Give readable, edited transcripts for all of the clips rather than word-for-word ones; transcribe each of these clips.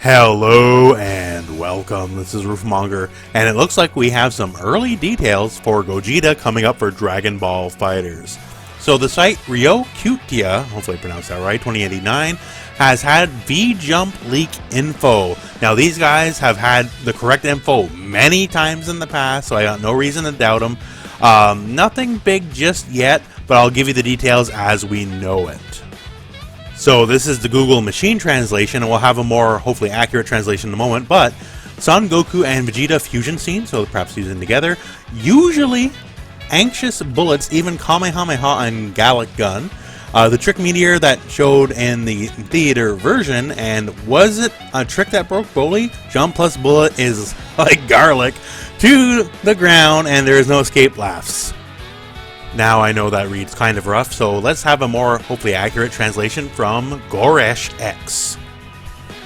Hello and welcome, this is Rooflemonger, and it looks like we have some early details for Gogeta coming up for Dragon Ball FighterZ. So the site Ryokutya, hopefully I pronounced that right, 2089, has had V-Jump leak info. Now these guys have had the correct info many times in the past, so I got no reason to doubt them. Nothing big just yet, but I'll give you the details as we know it. So this is the Google machine translation, and we'll have a more hopefully accurate translation in a moment, but Son Goku and Vegeta fusion scene, so perhaps using together, usually anxious bullets, even Kamehameha and Gallic gun, the trick meteor that showed in the theater version, and was it a trick that broke Broly? Jump plus bullet is like garlic to the ground, and there is no escape laughs. Now I know that reads kind of rough, so let's have a more hopefully accurate translation from GoreshX.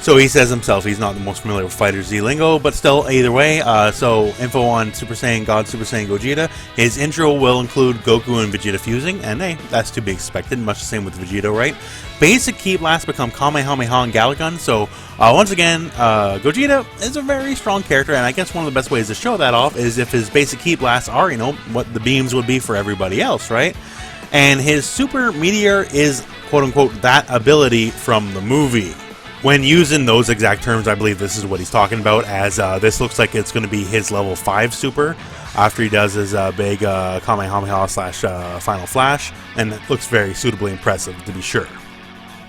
So he says himself he's not the most familiar with FighterZ lingo, but still either way, so info on Super Saiyan God, Super Saiyan Gogeta. His intro will include Goku and Vegeta fusing, and hey, that's to be expected, much the same with Vegeta, right? Basic key blasts become Kamehameha and Gallic gun, so once again, Gogeta is a very strong character, and I guess one of the best ways to show that off is if his basic key blasts are, you know, what the beams would be for everybody else, right? And his super meteor is, quote-unquote, that ability from the movie. When using those exact terms, I believe this is what he's talking about, as this looks like it's going to be his level 5 super after he does his big Kamehameha slash Final Flash, and it looks very suitably impressive, to be sure.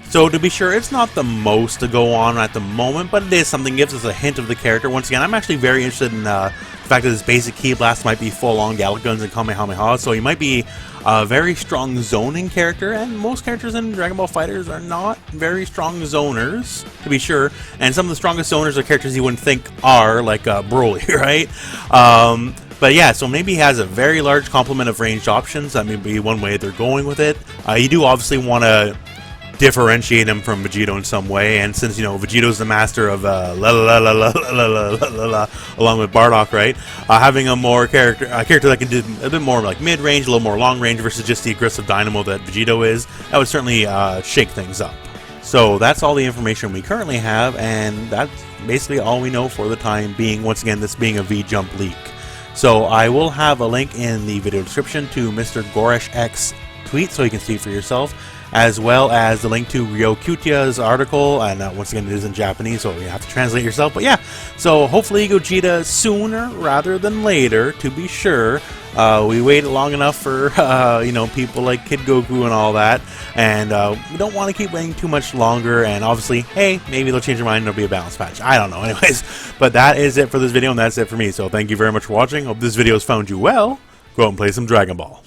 So to be sure, it's not the most to go on at the moment, but it is something that gives us a hint of the character. Once again, I'm actually very interested in the fact that his basic key blast might be full-on Gallic guns and Kamehameha, so he might be a very strong zoning character, and most characters in Dragon Ball FighterZ are not very strong zoners, to be sure, and some of the strongest zoners are characters you wouldn't think are, like Broly, right? But yeah, so maybe he has a very large complement of ranged options. That may be one way they're going with it. You do obviously want to differentiate him from Vegeta in some way, and since, you know, Vegeto's the master of along with Bardock, right? Having a character that can do a bit more like mid-range, a little more long-range versus just the aggressive dynamo that Vegito is, that would certainly shake things up. So that's all the information we currently have, and that's basically all we know for the time being, once again, this being a V-Jump leak. So I will have a link in the video description to Mr. GoreshX tweet so you can see it for yourself, as well as the link to Ryokutya's article, and once again it is in Japanese, so you have to translate yourself, but yeah, so hopefully Gogeta sooner rather than later, to be sure. We waited long enough for you know, people like Kid Goku and all that, and we don't want to keep waiting too much longer, and obviously, hey, maybe they'll change their mind and it'll be a balance patch, I don't know. Anyways, but that is it for this video, and that's it for me, so thank you very much for watching. Hope this video has found you well. Go out and play some Dragon Ball.